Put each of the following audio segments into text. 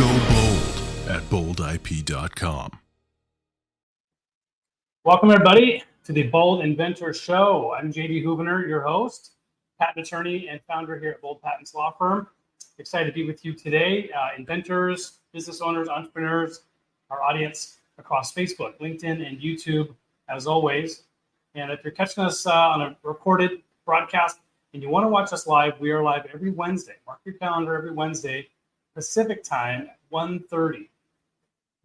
Go bold at boldip.com. Welcome, everybody, to the Bold Inventor Show. I'm JD Houvener, your host, patent attorney and founder here at Bold Patents Law Firm. Excited to be with you today, inventors, business owners, entrepreneurs, our audience across Facebook, LinkedIn, and YouTube, as always. And if you're catching us on a recorded broadcast and you want to watch us live, we are live every Wednesday. Mark your calendar, every Wednesday, Pacific time at 1:30.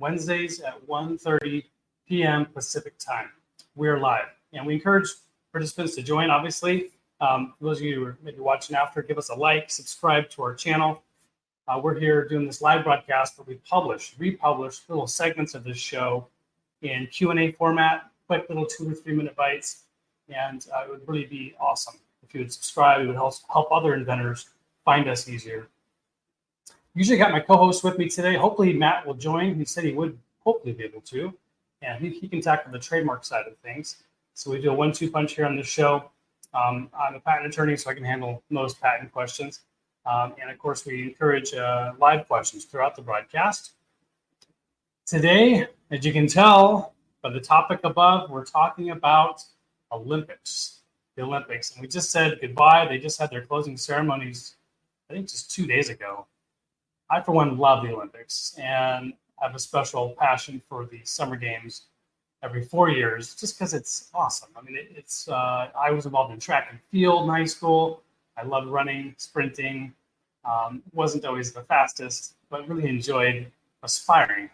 Wednesdays at 1:30 p.m. Pacific time. We're live. And we encourage participants to join, obviously. For those of you who are maybe watching after, give us a like, subscribe to our channel. We're here doing this live broadcast, but we republish little segments of this show in Q&A format, quick little 2 or 3 minute bites. And it would really be awesome if you would subscribe. It would help other inventors find us easier. Usually got my co-host with me today. Hopefully Matt will join. He said he would hopefully be able to. And he can tackle the trademark side of things. So we do a 1-2 punch here on this show. I'm a patent attorney, so I can handle most patent questions. And of course, we encourage live questions throughout the broadcast. Today, as you can tell by the topic above, we're talking about Olympics, the Olympics. And we just said goodbye. They just had their closing ceremonies, I think just 2 days ago. I, for one, love the Olympics and have a special passion for the Summer Games every 4 years, just because it's awesome. I mean, I was involved in track and field in high school. I loved running, sprinting. Wasn't always the fastest, but really enjoyed striving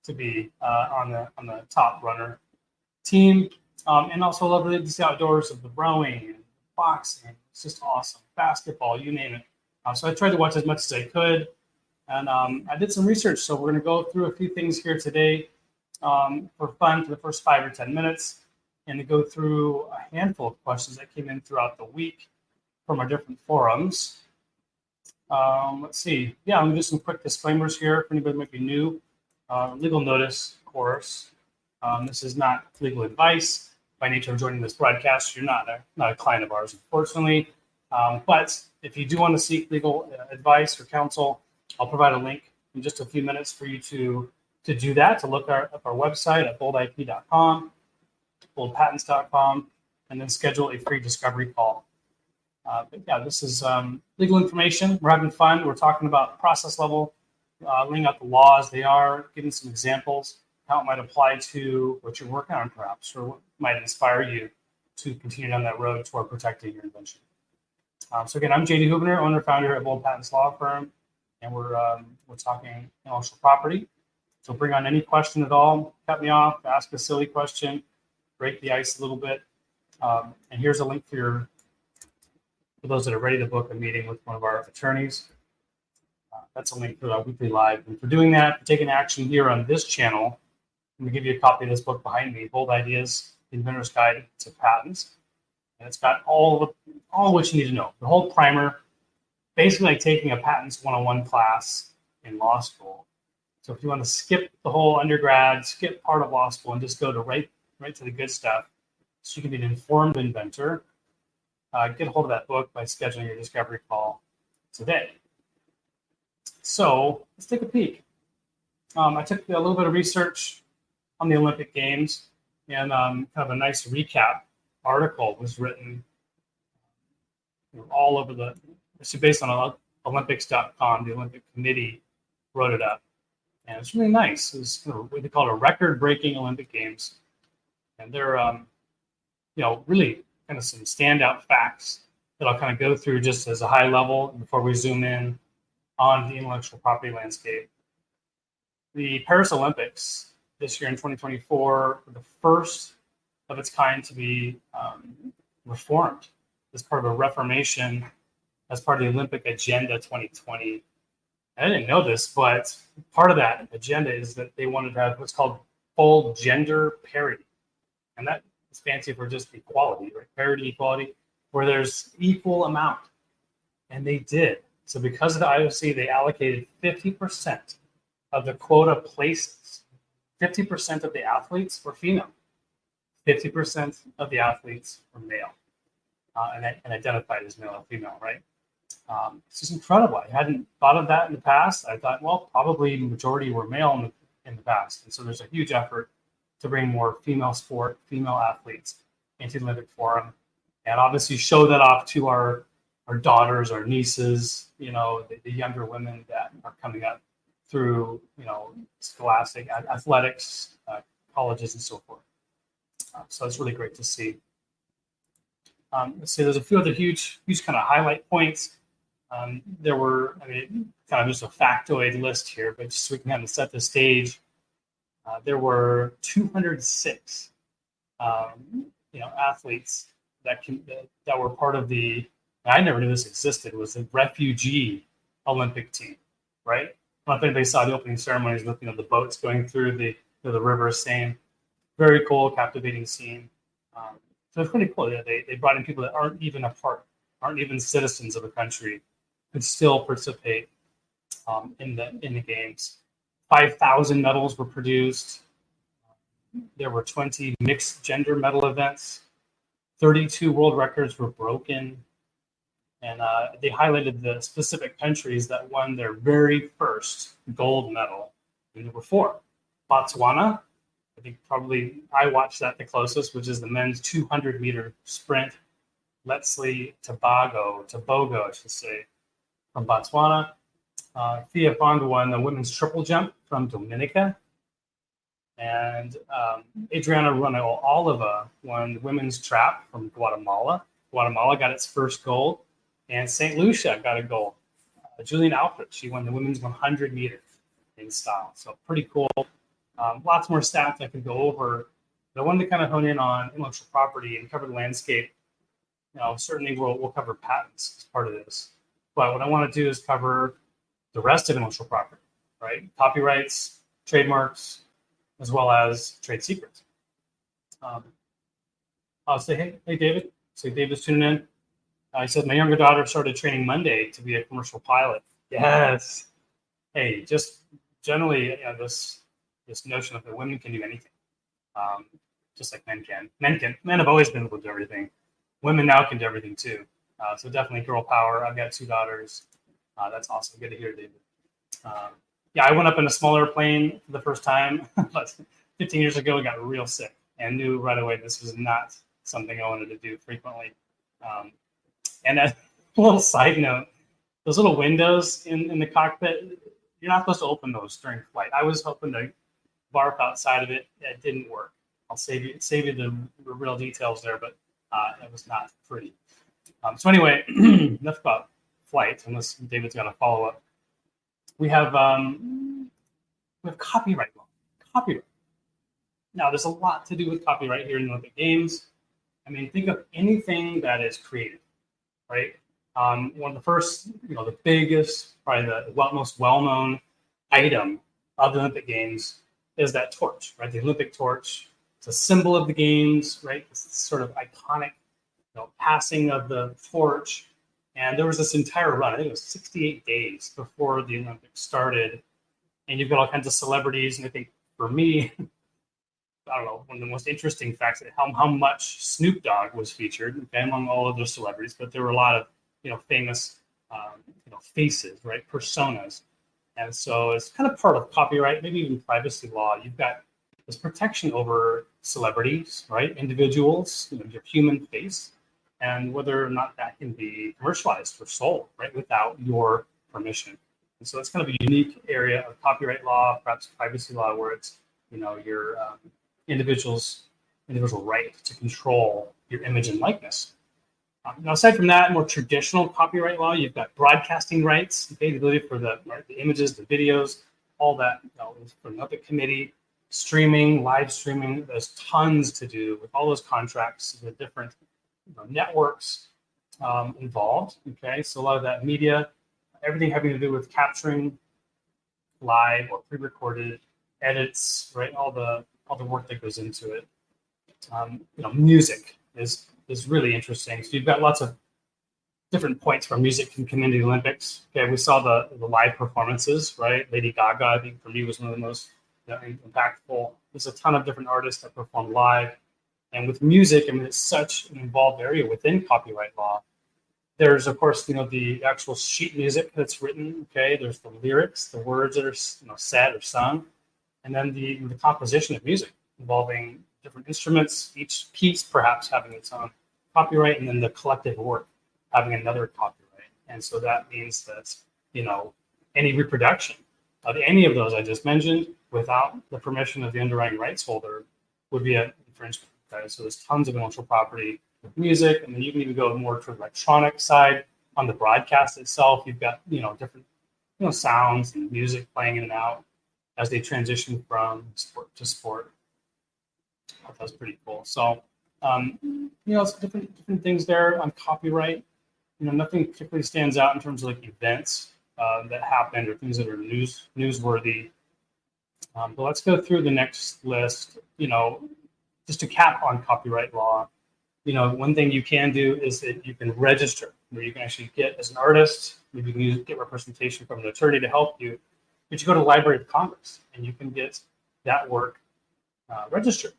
to be on the top runner team. And also love really the outdoors of the rowing and boxing. It's just awesome. Basketball, you name it. So I tried to watch as much as I could. And I did some research. So we're going to go through a few things here today for fun for the first 5 or 10 minutes, and to go through a handful of questions that came in throughout the week from our different forums. Let's see. Yeah, I'm going to do some quick disclaimers here for anybody who might be new. Legal notice, of course. This is not legal advice. By nature of joining this broadcast, you're not a client of ours, unfortunately. But if you do want to seek legal advice or counsel, I'll provide a link in just a few minutes for you to do that, to look up our website at boldip.com, boldpatents.com, and then schedule a free discovery call. But yeah, this is legal information. We're having fun. We're talking about process level, laying out the laws they are, giving some examples, how it might apply to what you're working on, perhaps, or what might inspire you to continue down that road toward protecting your invention. So again, I'm JD Houvener, owner, founder at Bold Patents Law Firm, and we're talking intellectual property. So bring on any question at all, cut me off, ask a silly question, break the ice a little bit. And here's a link for those that are ready to book a meeting with one of our attorneys. That's a link for our weekly live. And for doing that, for taking action here on this channel, I'm going to give you a copy of this book behind me, Bold Ideas, The Inventor's Guide to Patents. And it's got all what you need to know, the whole primer, basically like taking a patents 101 class in law school. So if you want to skip the whole undergrad, skip part of law school, and just go to right to the good stuff, so you can be an informed inventor, get a hold of that book by scheduling your discovery call today. So let's take a peek. I took a little bit of research on the Olympic Games, and kind of a nice recap article was written all over it's based on Olympics.com. The Olympic Committee wrote it up. And it's really nice. It was what they call a record-breaking Olympic Games. And they're, really kind of some standout facts that I'll kind of go through just as a high level before we zoom in on the intellectual property landscape. The Paris Olympics this year in 2024 were the first of its kind to be reformed as part of a reformation as part of the Olympic Agenda 2020. I didn't know this, but part of that agenda is that they wanted to have what's called full gender parity. And that is fancy for just equality, right? Parity, equality, where there's equal amount. And they did. So because of the IOC, they allocated 50% of the quota places. 50% of the athletes were female. 50% of the athletes were male and identified as male or female, right? It's just incredible. I hadn't thought of that in the past. I thought, well, probably majority were male in the past. And so there's a huge effort to bring more female athletes into the Olympic Forum. And obviously show that off to our daughters, our nieces, the younger women that are coming up through, scholastic athletics, colleges, and so forth. So it's really great to see. Let's see, there's a few other huge kind of highlight points. There were, kind of just a factoid list here, but just so we can kind of set the stage. There were 206, athletes that were part of the. I never knew this existed. Was the refugee Olympic team, right? I don't know if anybody saw the opening ceremonies with the boats going through the river Seine. Very cool, captivating scene. So it's pretty cool. Yeah, they brought in people that aren't even citizens of a country, could still participate in the games. 5,000 medals were produced. There were 20 mixed gender medal events. 32 world records were broken. And they highlighted the specific countries that won their very first gold medal. And there were 4. Botswana, I think probably I watched that the closest, which is the men's 200-meter sprint. Leslie Tobago, I should say, from Botswana. Thea Fond won the women's triple jump from Dominica. And Adriana Ruano-Oliva won the women's trap from Guatemala. Guatemala got its first gold. And St. Lucia got a gold. Julian Alfred, she won the women's 100 meters in style. So pretty cool. Lots more stats I could go over. But I wanted to kind of hone in on intellectual property and cover the landscape. Certainly we'll cover patents as part of this. But what I want to do is cover the rest of intellectual property, right? Copyrights, trademarks, as well as trade secrets. I'll say, hey, David. Say, David's tuning in. He said, my younger daughter started training Monday to be a commercial pilot. Yes. Hey, just generally, this notion of that women can do anything, just like men can. Men have always been able to do everything. Women now can do everything too. So definitely girl power. I've got 2 daughters. That's awesome. Good to hear, David. I went up in a smaller plane for the first time, but 15 years ago, I got real sick and knew right away this was not something I wanted to do frequently. And a little side note, those little windows in the cockpit, you're not supposed to open those during flight. I was hoping to barf outside of it. It didn't work. I'll save you the real details there, but it was not pretty. So anyway, enough about flight, unless David's got a follow-up. We have copyright law. Copyright. Now, there's a lot to do with copyright here in the Olympic Games. Think of anything that is creative, right? One of the first, the biggest, probably the most well-known item of the Olympic Games is that torch, right? The Olympic torch. It's a symbol of the games, right? It's this sort of iconic, passing of the torch. And there was this entire run. I think it was 68 days before the Olympics started. And you've got all kinds of celebrities. And I think for me, I don't know, one of the most interesting facts is how much Snoop Dogg was featured, among all of those celebrities. But there were a lot of, famous, faces, right? Personas. And so it's kind of part of copyright, maybe even privacy law. You've got this protection over celebrities, right? Individuals, your human face, and whether or not that can be commercialized or sold, right, without your permission. And so it's kind of a unique area of copyright law, perhaps privacy law, where it's, your individual right to control your image and likeness. Now, aside from that, more traditional copyright law, you've got broadcasting rights, okay, the ability for the images, the videos, all that, from the Olympic Committee, streaming, live streaming. There's tons to do with all those contracts, the different networks involved. Okay, so a lot of that media, everything having to do with capturing live or pre-recorded edits, right? All the work that goes into it. Music is really interesting. So you've got lots of different points where music can come into the Olympics. Okay, we saw the live performances, right? Lady Gaga, I think for me, was one of the most impactful. There's a ton of different artists that perform live. And with music, it's such an involved area within copyright law There's, of course, the actual sheet music that's written. Okay, there's the lyrics, the words that are said or sung, and then the composition of music involving different instruments, each piece perhaps having its own copyright, and then the collective work having another copyright. And so that means that any reproduction of any of those I just mentioned without the permission of the underlying rights holder would be an infringement. Okay? So there's tons of intellectual property with music, and then you can even go more to the electronic side on the broadcast itself. You've got different sounds and music playing in and out as they transition from sport to sport. I thought that was pretty cool. So it's different things there on copyright. Nothing particularly stands out in terms of like events that happened or things that are newsworthy. But let's go through the next list. Just to cap on copyright law. One thing you can do is that you can register, where you can actually get, as an artist, maybe you can get representation from an attorney to help you, but you go to the Library of Congress and you can get that work registered.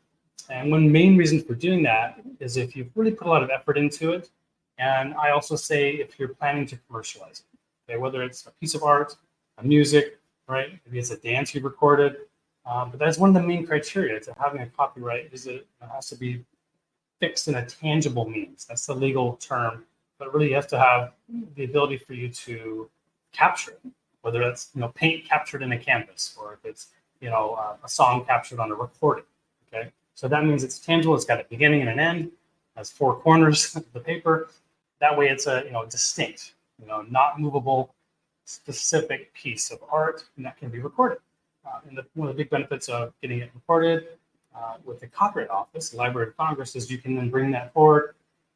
And one main reason for doing that is if you've really put a lot of effort into it, and I also say if you're planning to commercialize it, okay, whether it's a piece of art, a music, right? Maybe it's a dance you've recorded, but that's one of the main criteria to having a copyright is that it has to be fixed in a tangible means. That's the legal term, but really you have to have the ability for you to capture it, whether that's paint captured in a canvas or if it's a song captured on a recording. Okay, so that means it's tangible. It's got a beginning and an end. Has four corners of the paper. That way, it's a distinct, not movable, specific piece of art, and that can be recorded. And one of the big benefits of getting it recorded with the Copyright Office, the Library of Congress, is you can then bring that forward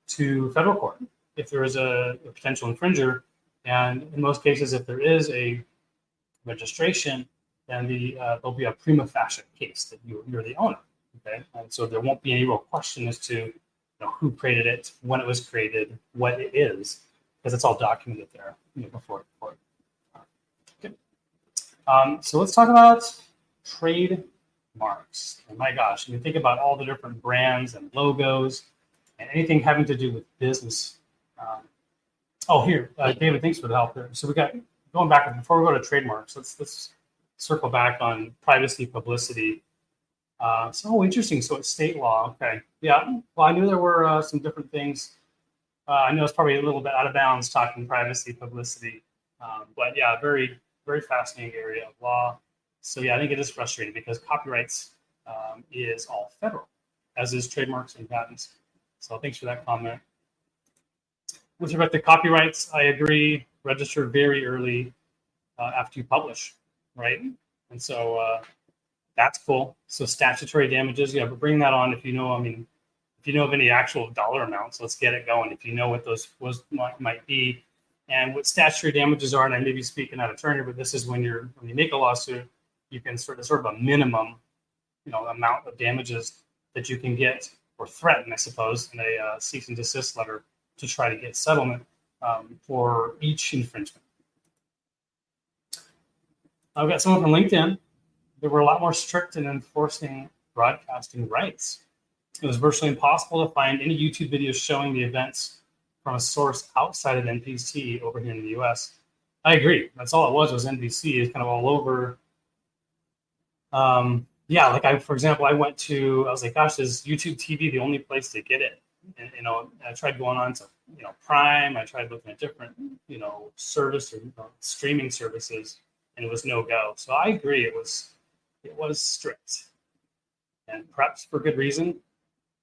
to federal court if there is a potential infringer. And in most cases, if there is a registration, then there'll be a prima facie case that you're the owner. Okay, and so there won't be any real question as to who created it, when it was created, what it is, because it's all documented there before the court. Okay. So let's talk about trademarks. And my gosh, you think about all the different brands and logos and anything having to do with business. Here, David, thanks for the help there. So we got going back before we go to trademarks. Let's circle back on privacy, publicity. Interesting. So it's state law. Okay. Yeah. Well, I knew there were some different things. I know it's probably a little bit out of bounds talking privacy, publicity. But yeah, very, very fascinating area of law. So yeah, I think it is frustrating because copyrights is all federal, as is trademarks and patents. So thanks for that comment. With respect to copyrights, I agree. Register very early after you publish, right? And so that's cool. So statutory damages, but bring that on if you know. If you know of any actual dollar amounts, let's get it going. If you know what those might be, and what statutory damages are, and I may be speaking out of turn, but this is when you make a lawsuit, you can sort of a minimum, amount of damages that you can get or threaten, I suppose, in a cease and desist letter to try to get settlement for each infringement. I've got someone from LinkedIn. They were a lot more strict in enforcing broadcasting rights. It was virtually impossible to find any YouTube videos showing the events from a source outside of NBC over here in the US. I agree. That's all it was NBC. It's kind of all over. For example, I was like, gosh, is YouTube TV the only place to get it? And, I tried going on to, Prime. I tried looking at different, service or streaming services, and it was no go. So I agree. It was strict, and perhaps for good reason.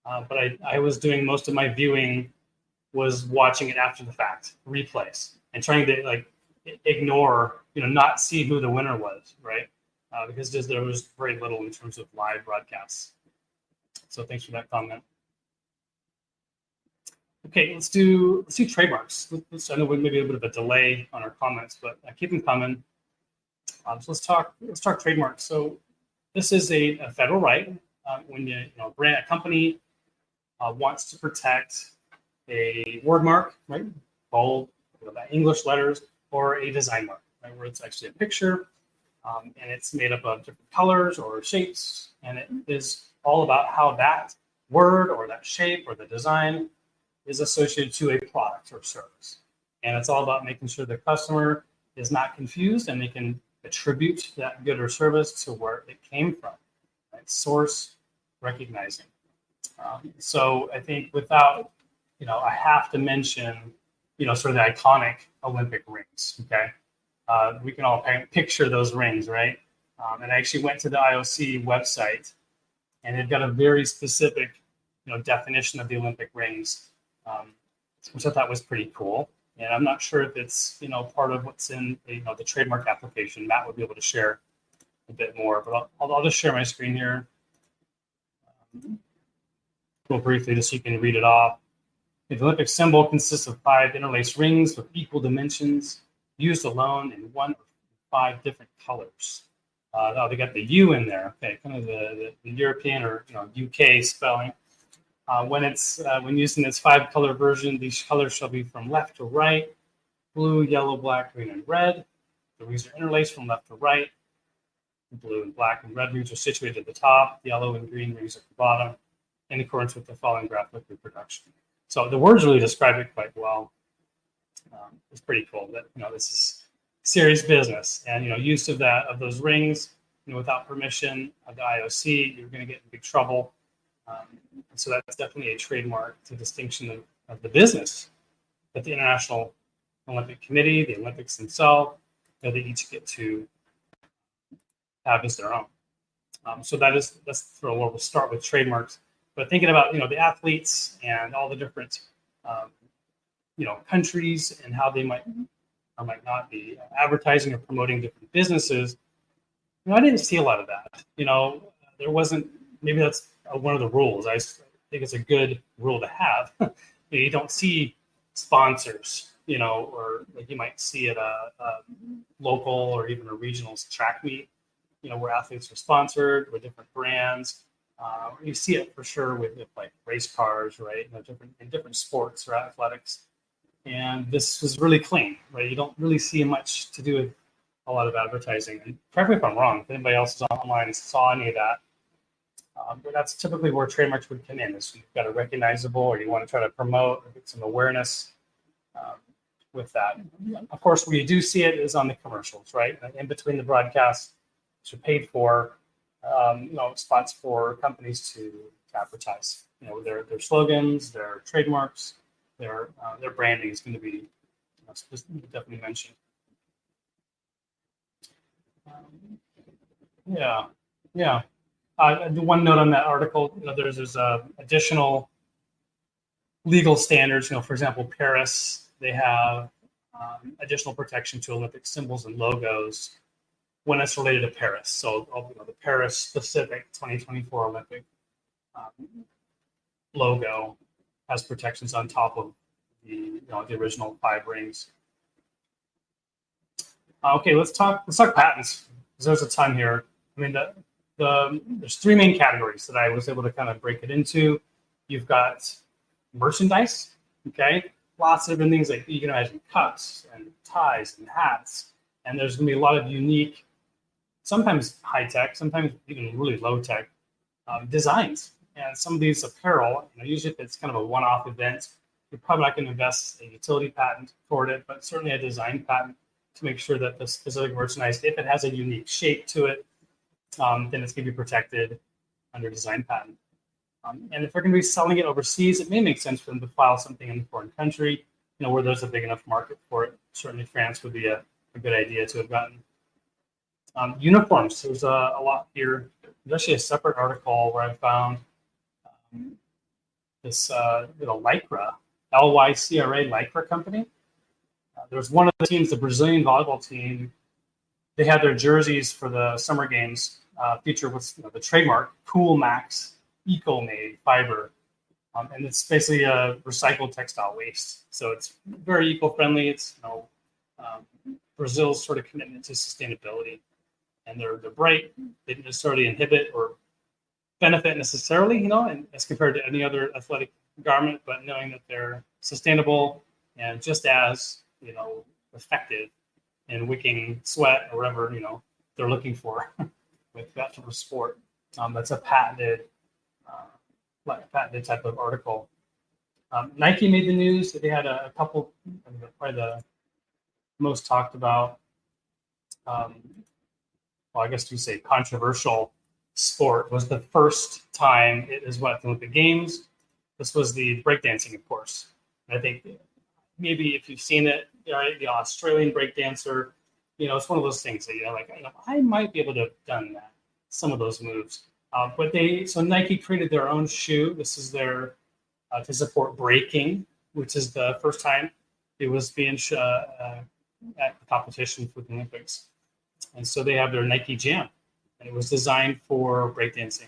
But I was doing most of my viewing was watching it after the fact, replays, and trying to ignore, not see who the winner was, right? Because there was very little in terms of live broadcasts. So thanks for that comment. Okay, let's do trademarks. I know we maybe a bit of a delay on our comments, but keep them coming. So let's talk trademarks. So this is a federal right when a company wants to protect a word mark, right? Bold, English letters, or a design mark, right? Where it's actually a picture, and it's made up of different colors or shapes, and it is all about how that word or that shape or the design is associated to a product or service. And it's all about making sure the customer is not confused and they can attribute that good or service to where it came from. Right? Source recognizing. So I think without, I have to mention, sort of the iconic Olympic rings. Okay. We can all picture those rings, right? And I actually went to the IOC website, and they've got a very specific, definition of the Olympic rings, which I thought was pretty cool. And I'm not sure if it's, part of what's in, the trademark application. Matt would be able to share a bit more, but I'll just share my screen here. Real briefly, just so you can read it off. The Olympic symbol consists of 5 interlaced rings with equal dimensions, used alone in 1 of 5 different colors. They got the U in there. Okay, kind of the European or UK spelling. When used in its 5-color version, these colors shall be from left to right: blue, yellow, black, green, and red. The rings are interlaced from left to right. The blue and black and red rings are situated at the top. Yellow and green rings at the bottom, in accordance with the following graphic reproduction. So the words really describe it quite well. It's pretty cool that this is serious business, and use of those rings without permission of the IOC, you're going to get in big trouble. So that's definitely a trademark. It's a distinction of the business that the International Olympic Committee, the Olympics themselves, they each get to have as their own. So that's where we'll start with trademarks. But thinking about the athletes and all the different countries and how they might or might not be advertising or promoting different businesses, I didn't see a lot of that. There wasn't. Maybe that's one of the rules. I think it's a good rule to have. You don't see sponsors, or like you might see at a local or even a regional track meet, where athletes are sponsored with different brands. You see it for sure with like race cars, right? In different sports or athletics. And this was really clean, right? You don't really see much to do with a lot of advertising. And correct me if I'm wrong, if anybody else is online and saw any of that. But that's typically where trademarks would come in. Is you've got a recognizable, or you want to try to promote or get some awareness with that. Of course, where you do see it is on the commercials, right? In between the broadcasts, which are paid for, spots for companies to advertise. Their slogans, their trademarks, their branding is going to be definitely mentioned. Yeah. One note on that article, there's additional legal standards. For example, Paris, they have additional protection to Olympic symbols and logos when it's related to Paris. So the Paris specific 2024 Olympic logo has protections on top of the original 5 rings. Okay, let's talk patents, because there's a ton here. I mean, there's 3 main categories that I was able to kind of break it into. You've got merchandise, okay? Lots of different things, like you can imagine cups and ties and hats. And there's going to be a lot of unique, sometimes high-tech, sometimes even really low-tech designs. And some of these apparel, usually if it's kind of a one-off event, you're probably not going to invest a utility patent toward it, but certainly a design patent to make sure that the specific merchandise, if it has a unique shape to it, then it's going to be protected under design patent. And if they're going to be selling it overseas, it may make sense for them to file something in a foreign country, where there's a big enough market for it. Certainly France would be a good idea to have gotten. Uniforms, there's a lot here. There's actually a separate article where I found this Lycra, L-Y-C-R-A, Lycra company. There's one of the teams, the Brazilian volleyball team. They had their jerseys for the summer games feature what's the trademark Cool Max Eco-Made fiber, and it's basically a recycled textile waste. So it's very eco-friendly. It's Brazil's sort of commitment to sustainability, and they're bright. They don't necessarily inhibit or benefit necessarily, and as compared to any other athletic garment, but knowing that they're sustainable and just as effective in wicking sweat or whatever they're looking for with that sort of sport. That's a patented type of article. Nike made the news. They had a couple, probably the most talked about, well, I guess you say controversial sport was the first time it is what the Olympic Games. This was the breakdancing, of course. And I think maybe if you've seen it, the Australian breakdancer, it's one of those things that I might be able to have done that, some of those moves. So Nike created their own shoe. This is their to support breaking, which is the first time it was being at the competition for the Olympics. And so they have their Nike Jam, and it was designed for breakdancing.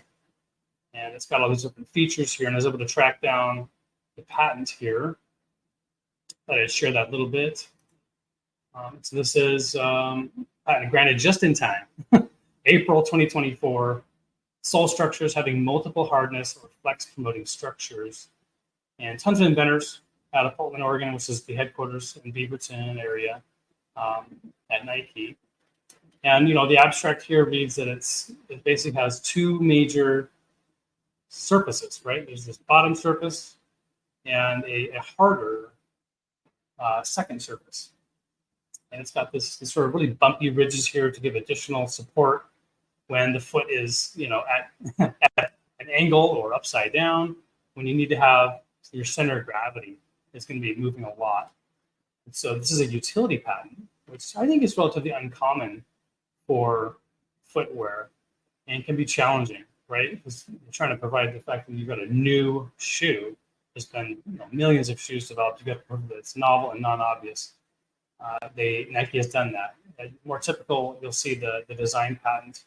And it's got all these different features here, and I was able to track down the patent here. Thought I'd share that a little bit. So this is patent granted just in time, April 2024. Sole structures having multiple hardness or flex promoting structures, and tons of inventors out of Portland, Oregon, which is the headquarters in Beaverton area at Nike. And the abstract here reads that it basically has two major surfaces, right? There's this bottom surface and a harder second surface. And it's got this sort of really bumpy ridges here to give additional support when the foot is, at an angle or upside down, when you need to have your center of gravity is going to be moving a lot. And so this is a utility patent, which I think is relatively uncommon for footwear and can be challenging, right? Because you're trying to provide the fact that you've got a new shoe. There's been millions of shoes developed. You've got to prove that it's novel and non-obvious. Nike has done that. More typical, you'll see the design patent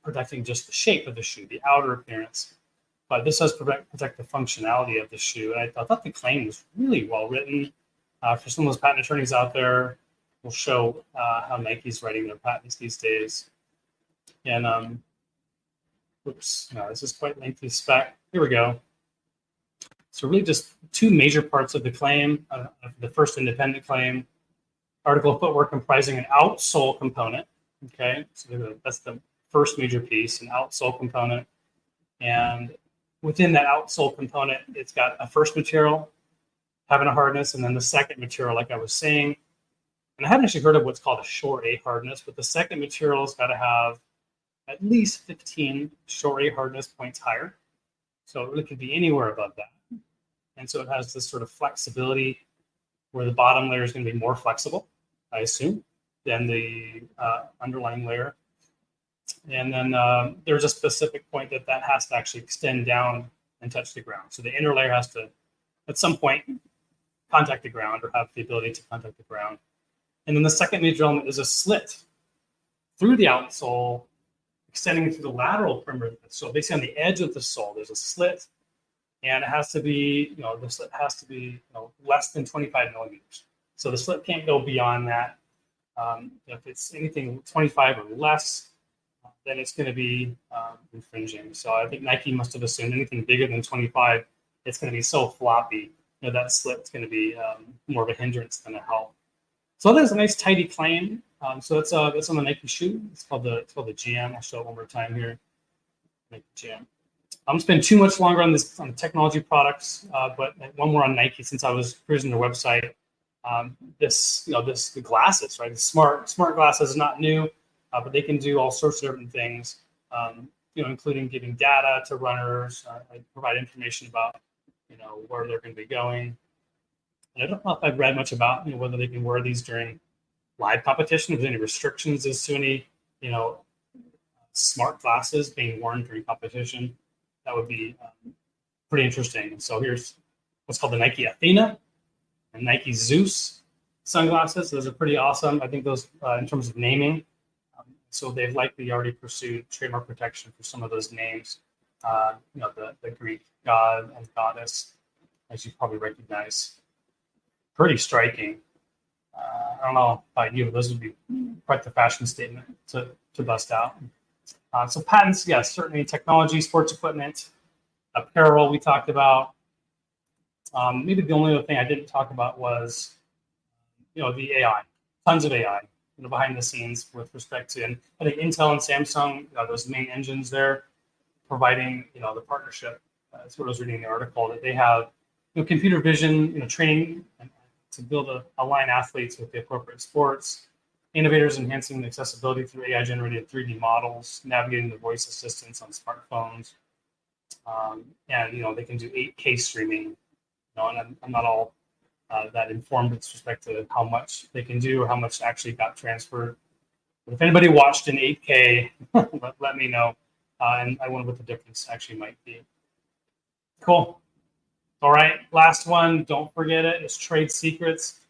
protecting just the shape of the shoe, the outer appearance. But this does protect the functionality of the shoe. And I thought the claim was really well written. For some of those patent attorneys out there, we'll show how Nike's writing their patents these days. And this is quite lengthy spec. Here we go. So really just two major parts of the claim. The first independent claim, article of footwear comprising an outsole component. Okay, so that's the first major piece, an outsole component. And within that outsole component, it's got a first material having a hardness, and then the second material, like I was saying. And I haven't actually heard of what's called a short A hardness, but the second material has got to have at least 15 short A hardness points higher. So it really could be anywhere above that. And so it has this sort of flexibility where the bottom layer is going to be more flexible, I assume, than the underlying layer. And then there's a specific point that has to actually extend down and touch the ground. So the inner layer has to, at some point, contact the ground or have the ability to contact the ground. And then the second major element is a slit through the outsole, extending through the lateral perimeter. So basically on the edge of the sole, there's a slit, and it has to be, the slit has to be less than 25 millimeters. So the slit can't go beyond that. If it's anything 25 or less, then it's going to be infringing. So I think Nike must have assumed anything bigger than 25, it's going to be so floppy. That slit's going to be more of a hindrance than a help. So there's a nice tidy claim. So that's on the Nike shoe. It's called the Jam. I'll show it one more time here. Nike Jam. I'm going to spend too much longer on the technology products, but one more on Nike since I was cruising their website. The glasses, right? The smart glasses is not new, but they can do all sorts of different things, including giving data to runners, provide information about, where they're going to be going. And I don't know if I've read much about, whether they can wear these during live competition, if there's any restrictions as to any, smart glasses being worn during competition. That would be pretty interesting. So here's what's called the Nike Athena and Nike Zeus sunglasses. Those are pretty awesome. I think those, in terms of naming, so they've likely already pursued trademark protection for some of those names. The Greek god and goddess, as you probably recognize. Pretty striking. I don't know about you, but those would be quite the fashion statement to bust out. So patents, yes, certainly technology, sports equipment, apparel we talked about. Maybe the only other thing I didn't talk about was, the AI, tons of AI, behind the scenes with respect to, and I think Intel and Samsung, those main engines there, providing, the partnership. That's what I was reading in the article, that they have, computer vision, training to build align athletes with the appropriate sports. Innovators enhancing accessibility through AI-generated 3D models, navigating the voice assistants on smartphones, and they can do 8K streaming. And I'm not all that informed with respect to how much they can do or how much actually got transferred. But if anybody watched in 8K, let me know, and I wonder what the difference actually might be. Cool. All right, last one. Don't forget it. It's trade secrets.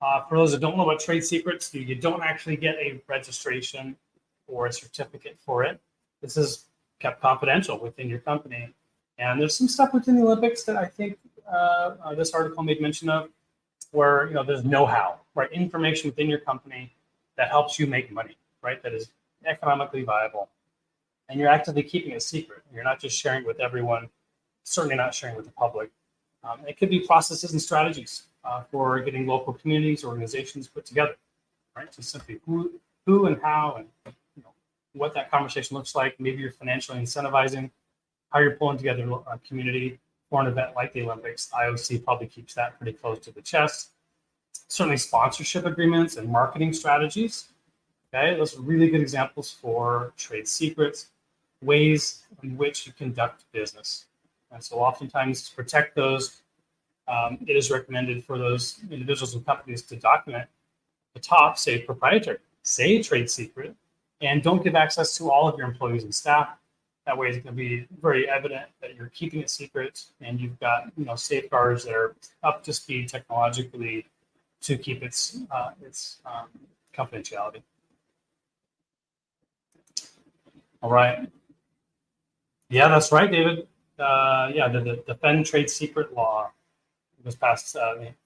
For those that don't know about trade secrets, you don't actually get a registration or a certificate for it. This is kept confidential within your company. And there's some stuff within the Olympics that I think this article made mention of, where there's know-how, right? Information within your company that helps you make money, right? That is economically viable. And you're actively keeping it secret. You're not just sharing it with everyone, certainly not sharing with the public. It could be processes and strategies for getting local communities, organizations put together, right? Just simply who and how and what that conversation looks like. Maybe you're financially incentivizing how you're pulling together a community for an event like the Olympics. The IOC probably keeps that pretty close to the chest. Certainly sponsorship agreements and marketing strategies. Okay, those are really good examples for trade secrets, ways in which you conduct business. And so oftentimes to protect those, it is recommended for those individuals and companies to document the top, say proprietary, say trade secret, and don't give access to all of your employees and staff. That way it's going to be very evident that you're keeping it secret and you've got safeguards that are up to speed technologically to keep its confidentiality. All right. Yeah, that's right, David. The Defend Trade Secret Law was passed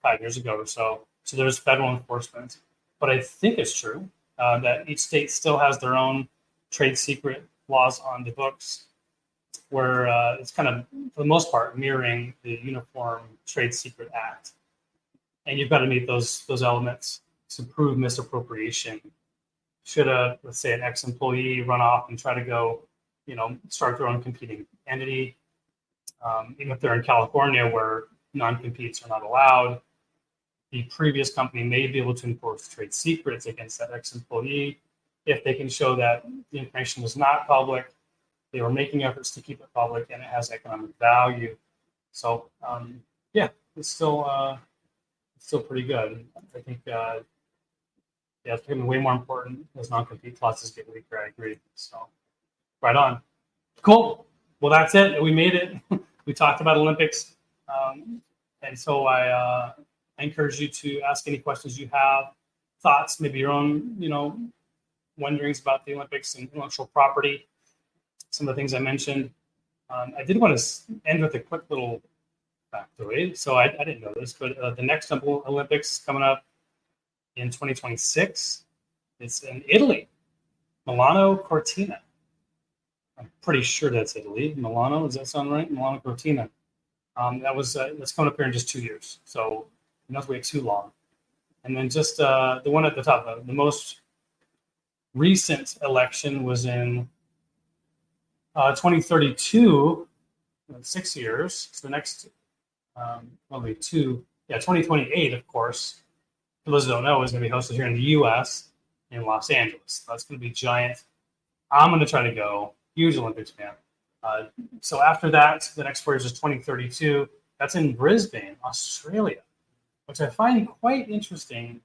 5 years ago or so. So there's federal enforcement. But I think it's true that each state still has their own trade secret laws on the books, where it's kind of, for the most part, mirroring the Uniform Trade Secret Act. And you've got to meet those elements to prove misappropriation. Should let's say an ex-employee run off and try to go, start their own competing entity, even if they're in California where non-competes are not allowed, the previous company may be able to enforce trade secrets against that ex-employee if they can show that the information was not public, they were making efforts to keep it public, and it has economic value. So, it's still pretty good. I think, it's becoming way more important as non-compete clauses get weaker. I agree. So, right on. Cool. Well, that's it. We made it. We talked about Olympics. And so I encourage you to ask any questions you have, thoughts, maybe your own, wonderings about the Olympics and intellectual property, some of the things I mentioned. I did want to end with a quick little factoid. So I didn't know this, but the next Olympics is coming up in 2026. It's in Italy, Milano Cortina. I'm pretty sure that's Italy. Milano, does that sound right? Milano Cortina. That's coming up here in just 2 years. So you don't have to wait too long. And then just the one at the top, the most recent election was in 2032, 6 years. So the next, probably 2028, of course, for those who don't know, is going to be hosted here in the U.S. in Los Angeles. That's going to be giant. I'm going to try to go. Huge Olympics fan. So after that, the next 4 years is 2032. That's in Brisbane, Australia, which I find quite interesting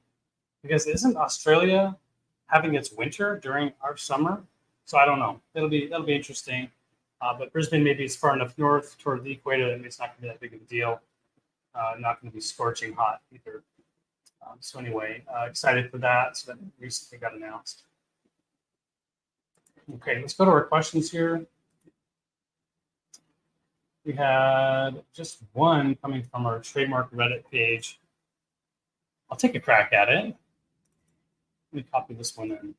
because isn't Australia having its winter during our summer? So I don't know. That'll be interesting. But Brisbane maybe is far enough north toward the equator that it's not going to be that big of a deal. Not going to be scorching hot either. So anyway, excited for that. So that recently got announced. Okay, let's go to our questions here. We had just one coming from our trademark Reddit page. I'll take a crack at it. Let me copy this one in.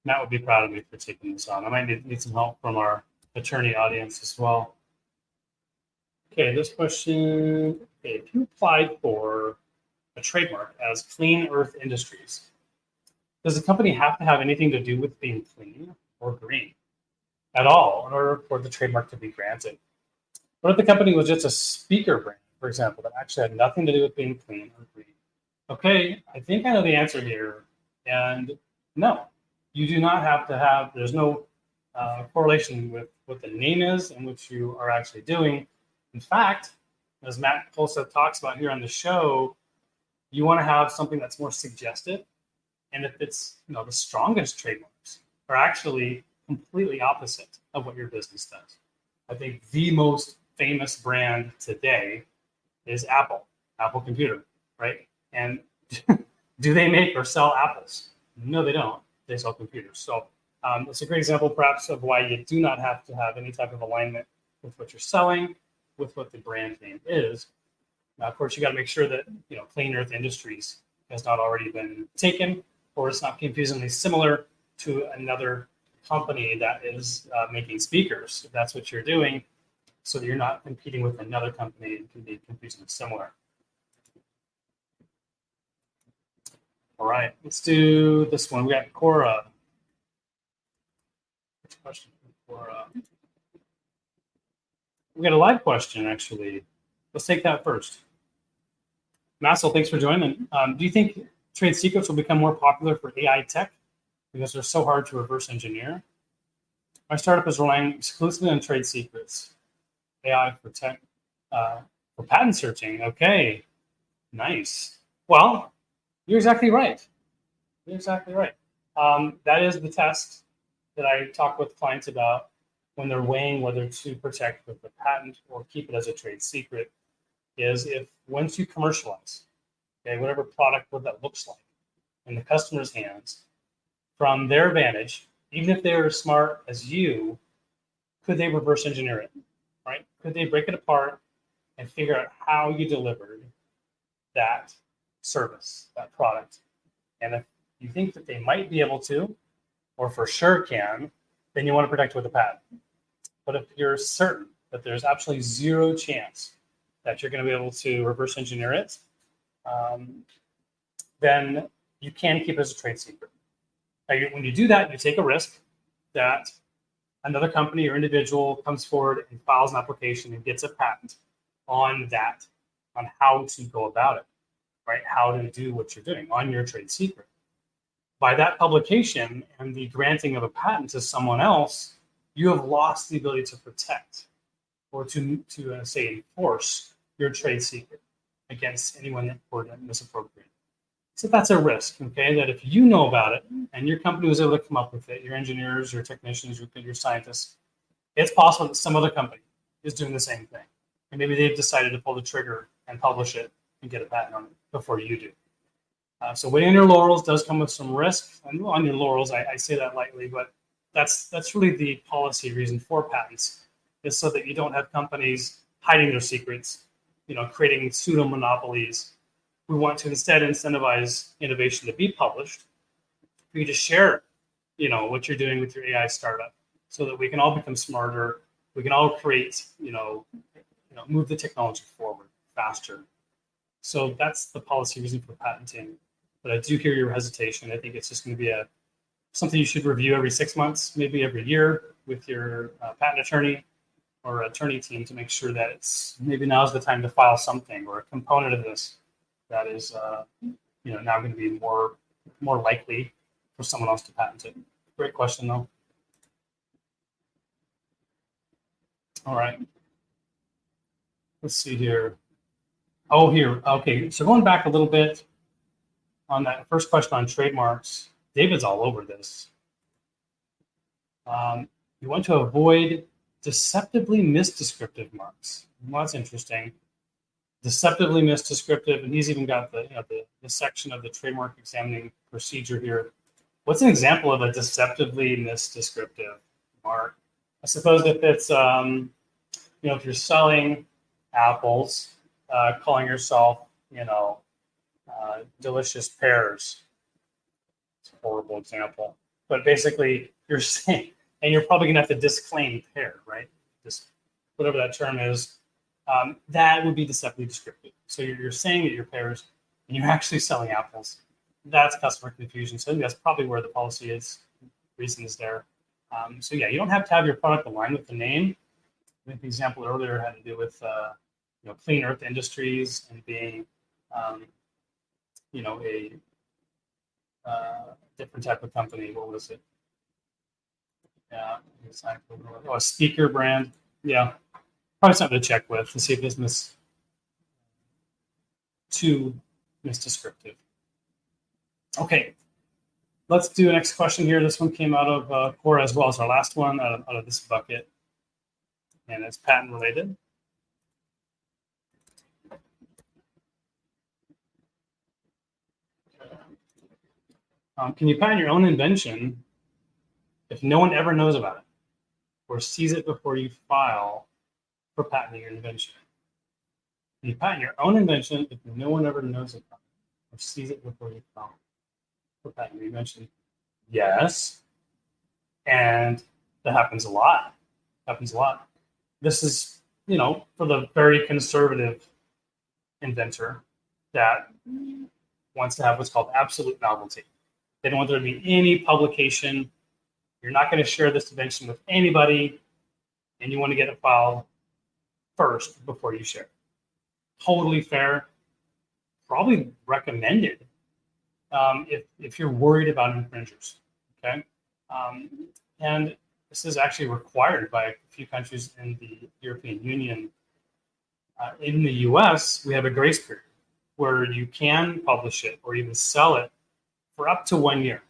Matt would be proud of me for taking this on. I might need some help from our attorney audience as well. Okay, this question. Okay, if you applied for a trademark as Clean Earth Industries, does the company have to have anything to do with being clean or green? at all in order for the trademark to be granted. What if the company was just a speaker brand, for example, that actually had nothing to do with being clean or green? Okay, I think I know the answer here. And no, you do not have to have, there's no correlation with what the name is and what you are actually doing. In fact, as Matt Polsa talks about here on the show, you want to have something that's more suggestive. And if it's, the strongest trademarks are actually completely opposite of what your business does. I think the most famous brand today is Apple Computer, right? And do they make or sell apples? No, they don't. They sell computers. So it's a great example, perhaps, of why you do not have to have any type of alignment with what you're selling, with what the brand name is. Now, of course, you got to make sure that Clean Earth Industries has not already been taken, or it's not confusingly similar to another company that is making speakers. If that's what you're doing, so that you're not competing with another company, it can be confusingly similar. All right, let's do this one. We got Cora. Question from Cora. We got a live question, actually. Let's take that first. Massel, thanks for joining. Do you think trade secrets will become more popular for AI tech because they're so hard to reverse engineer? My startup is relying exclusively on trade secrets. AI for tech, for patent searching. Okay, nice. Well, you're exactly right. You're exactly right. That is the test that I talk with clients about when they're weighing whether to protect with the patent or keep it as a trade secret. Is if once you commercialize, okay, whatever product, what that looks like in the customer's hands, from their vantage, even if they're as smart as you, could they reverse engineer it, right? Could they break it apart and figure out how you delivered that service, that product? And if you think that they might be able to, or for sure can, then you want to protect it with a patent. But if you're certain that there's absolutely zero chance that you're going to be able to reverse engineer it, then you can keep it as a trade secret. Now, when you do that, you take a risk that another company or individual comes forward and files an application and gets a patent on that, on how to go about it, right? How to do what you're doing on your trade secret. By that publication and the granting of a patent to someone else, you have lost the ability to protect or to say enforce your trade secret against anyone that were to misappropriate. So that's a risk, okay? That if you know about it and your company was able to come up with it, your engineers, your technicians, your scientists, it's possible that some other company is doing the same thing. And maybe they've decided to pull the trigger and publish it and get a patent on it before you do. So waiting on your laurels does come with some risk. And on your laurels, I say that lightly, but that's really the policy reason for patents, is so that you don't have companies hiding their secrets, creating pseudo monopolies. We want to instead incentivize innovation to be published, for you to share, what you're doing with your AI startup, so that we can all become smarter. We can all create, move the technology forward faster. So that's the policy reason for patenting. But I do hear your hesitation. I think it's just going to be something you should review every 6 months, maybe every year, with your patent attorney or attorney team to make sure that it's maybe now's the time to file something or a component of this that is now going to be more likely for someone else to patent it. Great question, though. All right. Let's see here. Oh, here. Okay, so going back a little bit on that first question on trademarks, David's all over this. You want to avoid deceptively misdescriptive marks. Well, that's interesting. Deceptively misdescriptive, and he's even got the section of the trademark examining procedure here. What's an example of a deceptively misdescriptive mark? I suppose if it's if you're selling apples, calling yourself delicious pears. It's a horrible example, but basically you're saying, and you're probably gonna have to disclaim pear, right? Just whatever that term is. That would be deceptively descriptive. So you're saying that you're pears and you're actually selling apples. That's customer confusion. So I think that's probably where the policy reason is there. So yeah, you don't have to have your product aligned with the name. I think the example earlier had to do with Clean Earth Industries and being a different type of company. What was it? Yeah, exactly. Oh, a speaker brand. Yeah, probably something to check with to see if it's too misdescriptive. Okay, let's do the next question here. This one came out of Quora as well as our last one out of this bucket, and it's patent related. Can you patent your own invention if no one ever knows about it or sees it before you file for patenting your invention? Can you patent your own invention if no one ever knows about it or sees it before you file for patenting your invention? Yes. And that happens a lot. This is, for the very conservative inventor that wants to have what's called absolute novelty. They don't want there to be any publication. You're not going to share this invention with anybody, and you want to get it filed first before you share. Totally fair. Probably recommended if you're worried about infringers. Okay, and this is actually required by a few countries in the European Union. In the U.S., we have a grace period where you can publish it or even sell it for up to 1 year.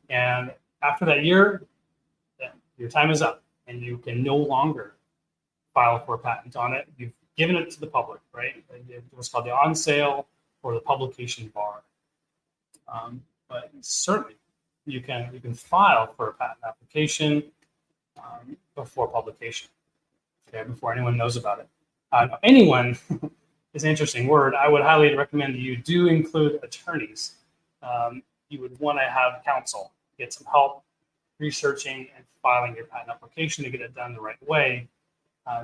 And after that year, your time is up and you can no longer file for a patent on it. You've given it to the public, right? It was called the on sale or the publication bar. But certainly you can file for a patent application before publication, okay, before anyone knows about it. Anyone is an interesting word. I would highly recommend that you do include attorneys. You would want to have counsel, get some help researching and filing your patent application to get it done the right way.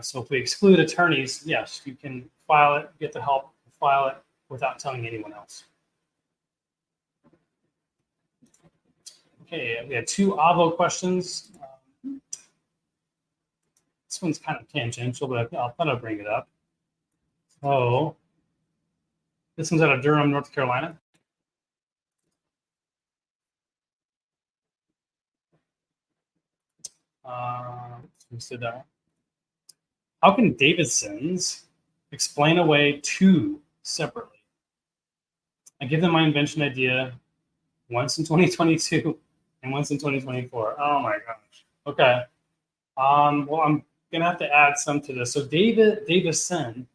So if we exclude attorneys, yes, you can file it, get the help, file it without telling anyone else. Okay, we had 2 AVO questions. This one's kind of tangential, but I thought I'd bring it up. So this one's out of Durham, North Carolina. We said that one. How can Davidsons explain away 2 separately? I give them my invention idea once in 2022 and once in 2024. Oh my gosh. Okay. Well, I'm gonna have to add some to this. So Davison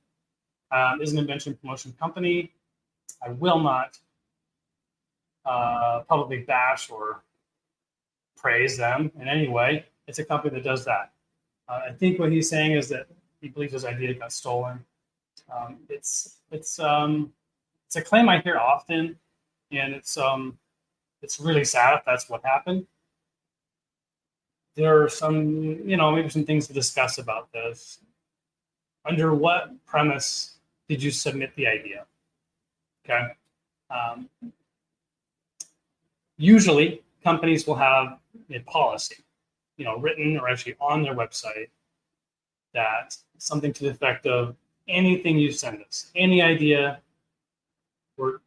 is an invention promotion company. I will not publicly bash or praise them in any way. It's a company that does that. I think what he's saying is that he believes his idea got stolen. It's a claim I hear often, and it's really sad if that's what happened. There are some, maybe some things to discuss about this. Under what premise did you submit the idea? Okay. Usually, companies will have a policy, written or actually on their website, that something to the effect of anything you send us, any idea, we're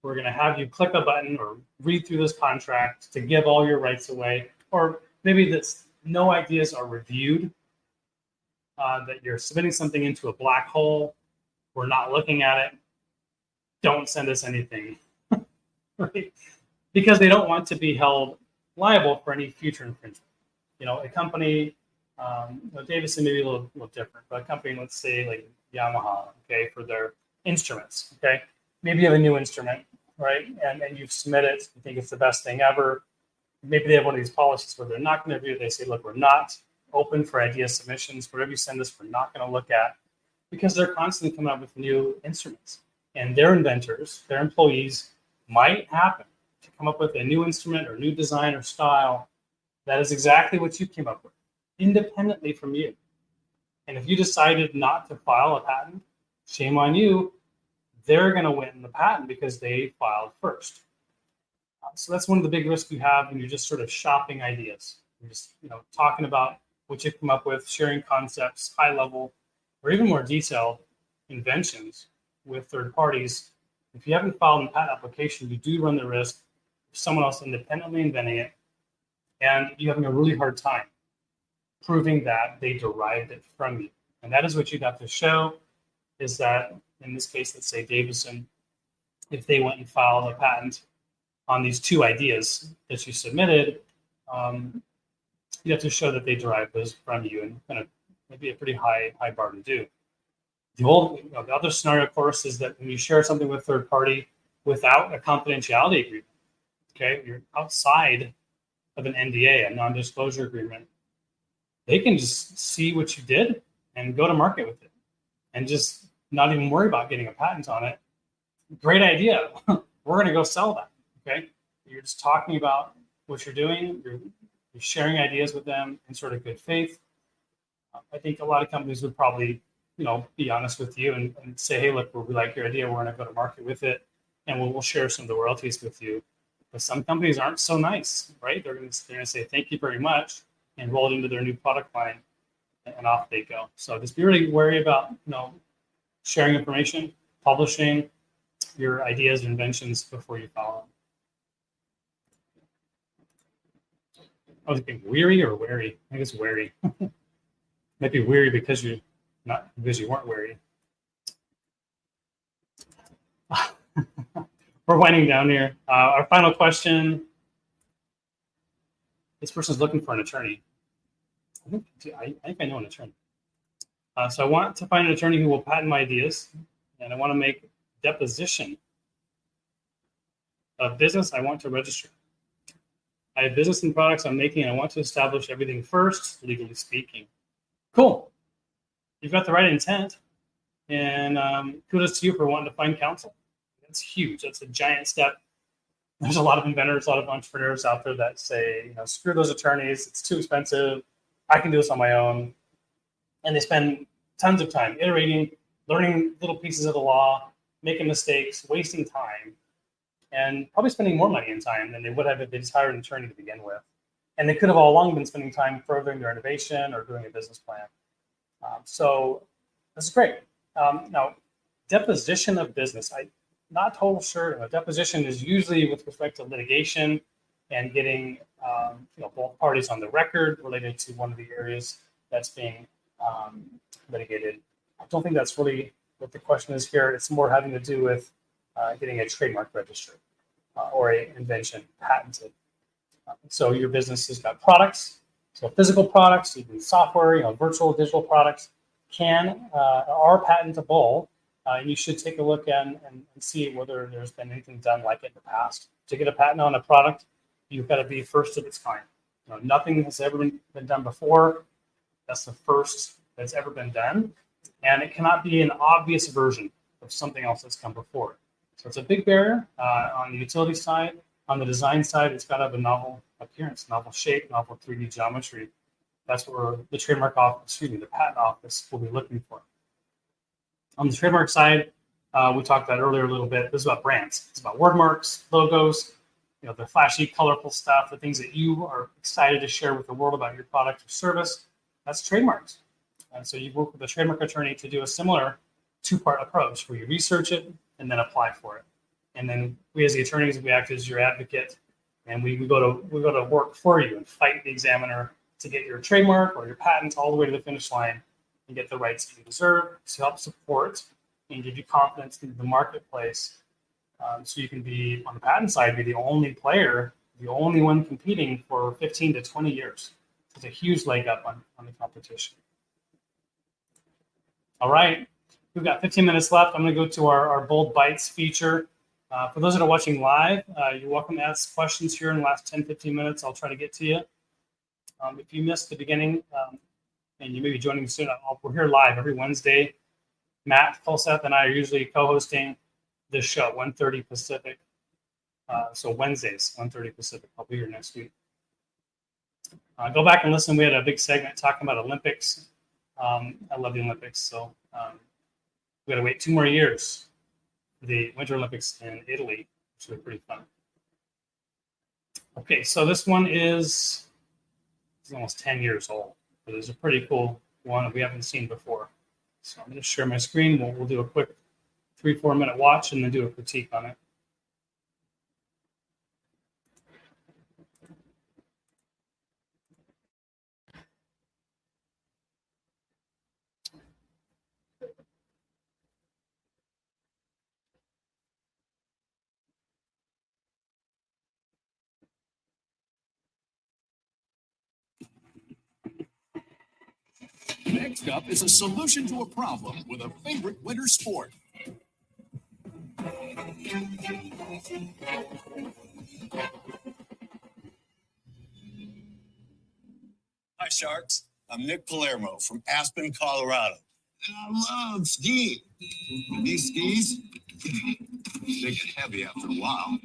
going to have you click a button or read through this contract to give all your rights away, or maybe that's no ideas are reviewed, that you're submitting something into a black hole, we're not looking at it, don't send us anything, right? Because they don't want to be held liable for any future infringement. A company, Davison may be a little different, but a company, let's say like Yamaha, okay, for their instruments, okay? Maybe you have a new instrument, right? And you submit it, you think it's the best thing ever. Maybe they have one of these policies where they're not going to review it. They say, look, we're not open for idea submissions. Whatever you send us, we're not going to look at, because they're constantly coming up with new instruments. And their inventors, their employees might happen to come up with a new instrument or new design or style that is exactly what you came up with, independently from you. And if you decided not to file a patent, shame on you. They're going to win the patent because they filed first. So that's one of the big risks you have when you're just sort of shopping ideas. You're just talking about what you've come up with, sharing concepts, high level, or even more detailed inventions with third parties. If you haven't filed a patent application, you do run the risk of someone else independently inventing it, and you having a really hard time proving that they derived it from you. And that is what you'd have to show, is that in this case, let's say Davison, if they went and filed a patent on these two ideas that you submitted, you have to show that they derived those from you, and kind of maybe a pretty high bar to do. The other scenario, of course, is that when you share something with a third party without a confidentiality agreement, okay, you're outside of an NDA, a non-disclosure agreement, they can just see what you did and go to market with it and just not even worry about getting a patent on it. Great idea. We're going to go sell that. Okay. You're just talking about what you're doing. You're sharing ideas with them in sort of good faith. I think a lot of companies would probably, be honest with you and say, hey, look, we like your idea. We're going to go to market with it, and we'll share some of the royalties with you. But some companies aren't so nice, right? They're going to say, thank you very much, and roll it into their new product line, and off they go. So just be really wary about, sharing information, publishing your ideas and inventions before you follow them. I was thinking weary or wary. I think it's wary. Might be weary because you weren't wary. We're winding down here. Our final question. This person's looking for an attorney. I think I know an attorney. So I want to find an attorney who will patent my ideas, and I want to make deposition of business I want to register. I have business and products I'm making, and I want to establish everything first, legally speaking. Cool. You've got the right intent, and kudos to you for wanting to find counsel. That's huge. That's a giant step. There's a lot of inventors, a lot of entrepreneurs out there that say, screw those attorneys. It's too expensive. I can do this on my own. And they spend tons of time iterating, learning little pieces of the law, making mistakes, wasting time, and probably spending more money and time than they would have if they just hired an attorney to begin with. And they could have all along been spending time furthering their innovation or doing a business plan. So this is great. Now, deposition of business. I'm not totally sure. A deposition is usually with respect to litigation and getting both parties on the record related to one of the areas that's being litigated. I don't think that's really what the question is here. It's more having to do with getting a trademark registered or an invention patented. So your business has got products, so physical products, even software, virtual digital products are patentable. And you should take a look and see whether there's been anything done like it in the past. To get a patent on a product, you've got to be first of its kind. Nothing has ever been done before. That's the first that's ever been done. And it cannot be an obvious version of something else that's come before. So it's a big barrier on the utility side. On the design side, it's got to have a novel appearance, novel shape, novel 3D geometry. That's where the the patent office will be looking for. On the trademark side, we talked about earlier a little bit. This is about brands. It's about word marks, logos, the flashy, colorful stuff, the things that you are excited to share with the world about your product or service. That's trademarks. And so you work with a trademark attorney to do a similar two-part approach where you research it and then apply for it. And then we, as the attorneys, we act as your advocate, and we go to work for you and fight the examiner to get your trademark or your patent all the way to the finish line and get the rights that you deserve to help support and give you confidence into the marketplace. So you can be, on the patent side, be the only player, the only one competing for 15 to 20 years. It's a huge leg up on the competition. All right, we've got 15 minutes left. I'm going to go to our Bold Bites feature. For those that are watching live, you're welcome to ask questions here in the last 10, 15 minutes. I'll try to get to you. If you missed the beginning and you may be joining soon, we're here live every Wednesday. Matt Fulseth and I are usually co-hosting this show, 1:30 Pacific. So Wednesdays, 1:30 Pacific. I'll be here next week. Go back and listen. We had a big segment talking about Olympics. I love the Olympics. So we got to wait 2 more years for the Winter Olympics in Italy, which will be pretty fun. Okay, so this one is almost 10 years old. So this is a pretty cool one that we haven't seen before. So I'm going to share my screen. We'll do a quick 3-4 minute watch and then do a critique on it. Next up is a solution to a problem with a favorite winter sport. Hi, Sharks. I'm Nick Palermo from Aspen, Colorado. And I love skiing. But these skis, they get heavy after a while.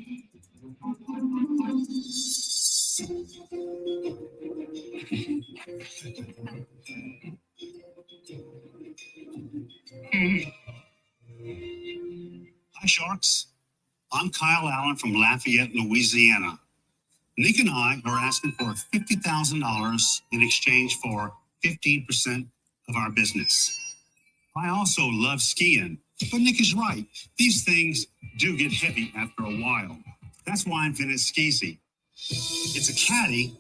Hi, Sharks. I'm Kyle Allen from Lafayette, Louisiana. Nick and I are asking for $50,000 in exchange for 15% of our business. I also love skiing, but Nick is right. These things do get heavy after a while. That's why I invented Skeezy. It's a caddy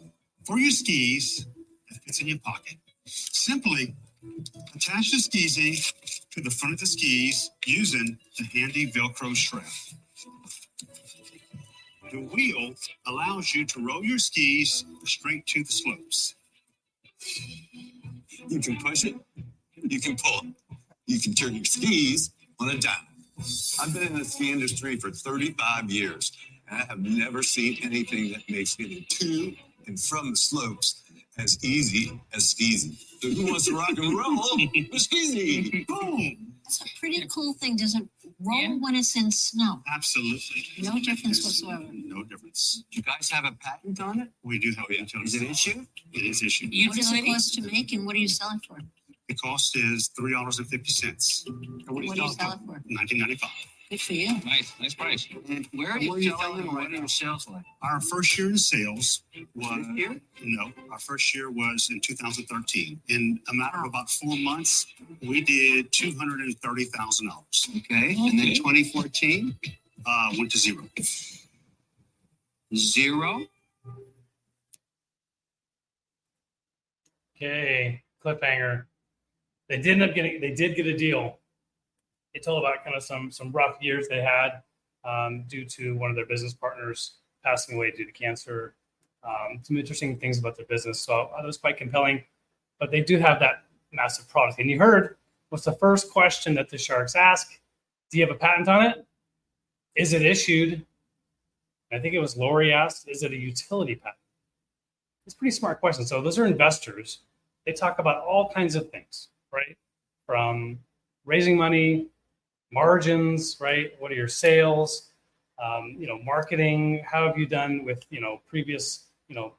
for your skis that fits in your pocket. Simply attach the Skeezy to the front of the skis using the handy Velcro strap. The wheel allows you to roll your skis straight to the slopes. You can push it, you can pull it, you can turn your skis on a dime. I've been in the ski industry for 35 years, and I have never seen anything that makes getting to and from the slopes as easy as Skeezy. So who wants to rock and roll with Skeezy? Boom! It's a pretty cool thing. Does it roll when it's in snow? Absolutely. No difference whatsoever. No difference. Do you guys have a patent on it? We do have a patent. Is it issued? It is issued. What does it cost to make and what do you sell it for? The cost is $3.50. And what What do you sell it for? $19.95. Good for you. Nice price. And where are And you where are you selling selling them right right now? now? Sales like? Our first year in sales was Here? no. Our first year was in 2013. In a matter of about 4 months, we did $230,000. Okay. And then 2014, Went to zero. zero. Okay, cliffhanger. They did get a deal. They told about kind of some rough years they had due to one of their business partners passing away due to cancer. Some interesting things about their business. So that was quite compelling. But they do have that massive product. And you heard what's the first question that the Sharks ask? Do you have a patent on it? Is it issued? I think it was Lori asked, is it a utility patent? It's a pretty smart question. So those are investors. They talk about all kinds of things, right? From raising money, margins, right? What are your sales? Marketing. How have you done with, previous,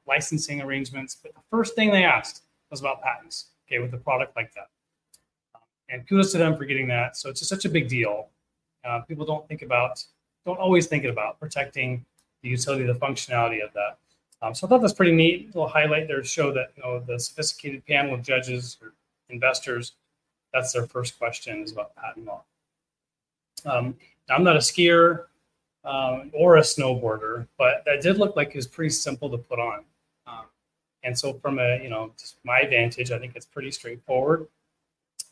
licensing arrangements? But the first thing they asked was about patents, okay, with a product like that. And kudos to them for getting that. So it's just such a big deal. People don't always think about protecting the utility, the functionality of that. So I thought that's pretty neat. A little highlight there to show that, the sophisticated panel of judges or investors, that's their first question is about patent law. I'm not a skier or a snowboarder, but that did look like it was pretty simple to put on. And so from just my vantage, I think it's pretty straightforward.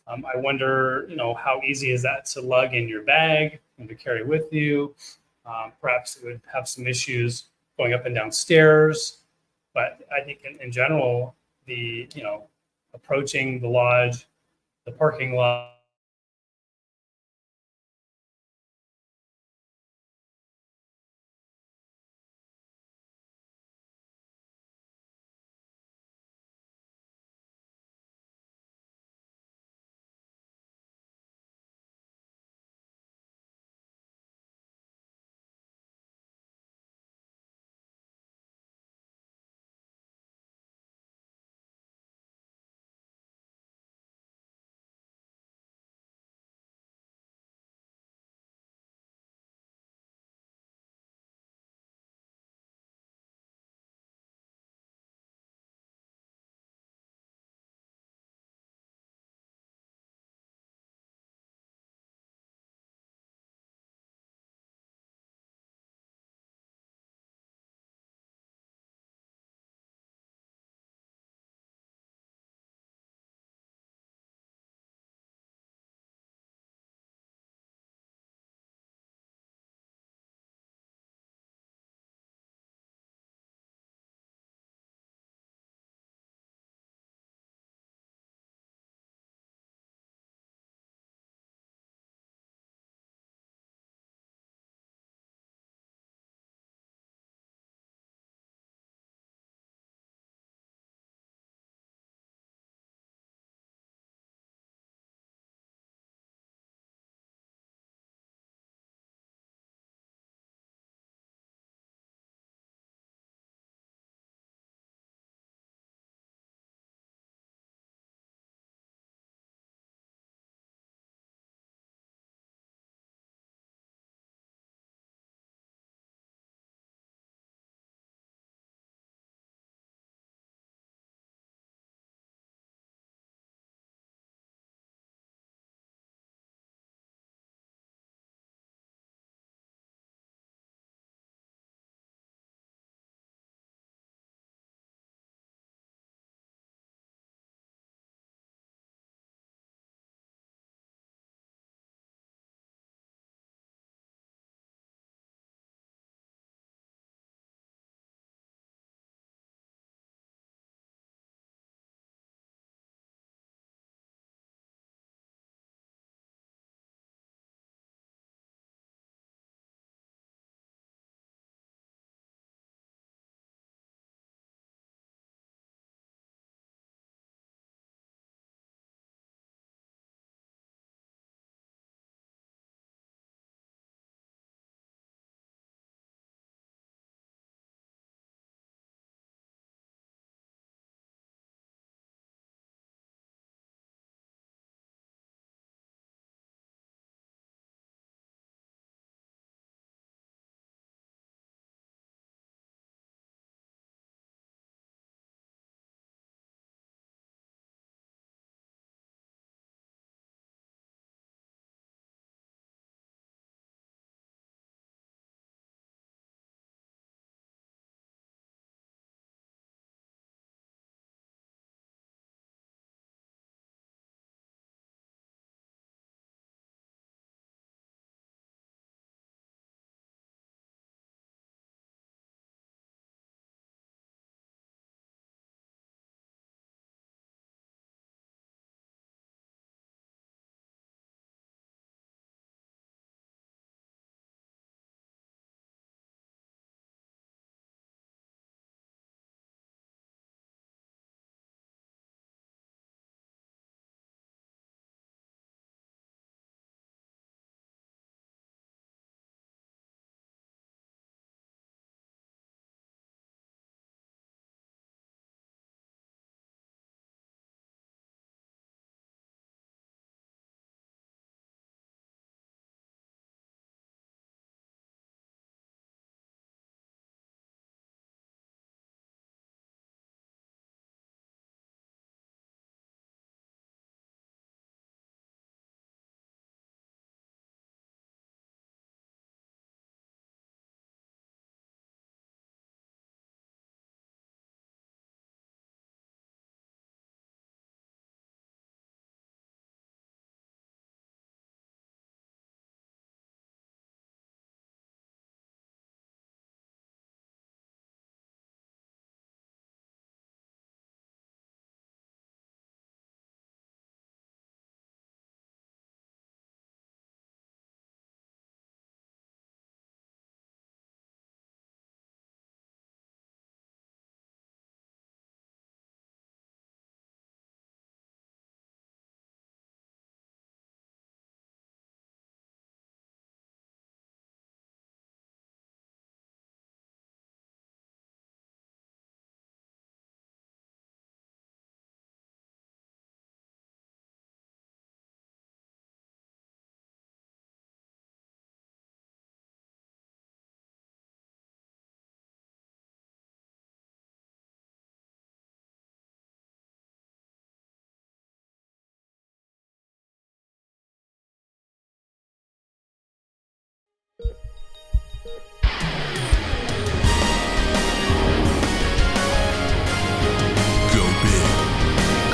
I wonder, how easy is that to lug in your bag and to carry with you? Perhaps it would have some issues going up and down stairs. But I think in general, the, approaching the lodge, the parking lot,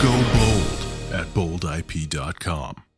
Go bold at boldip.com.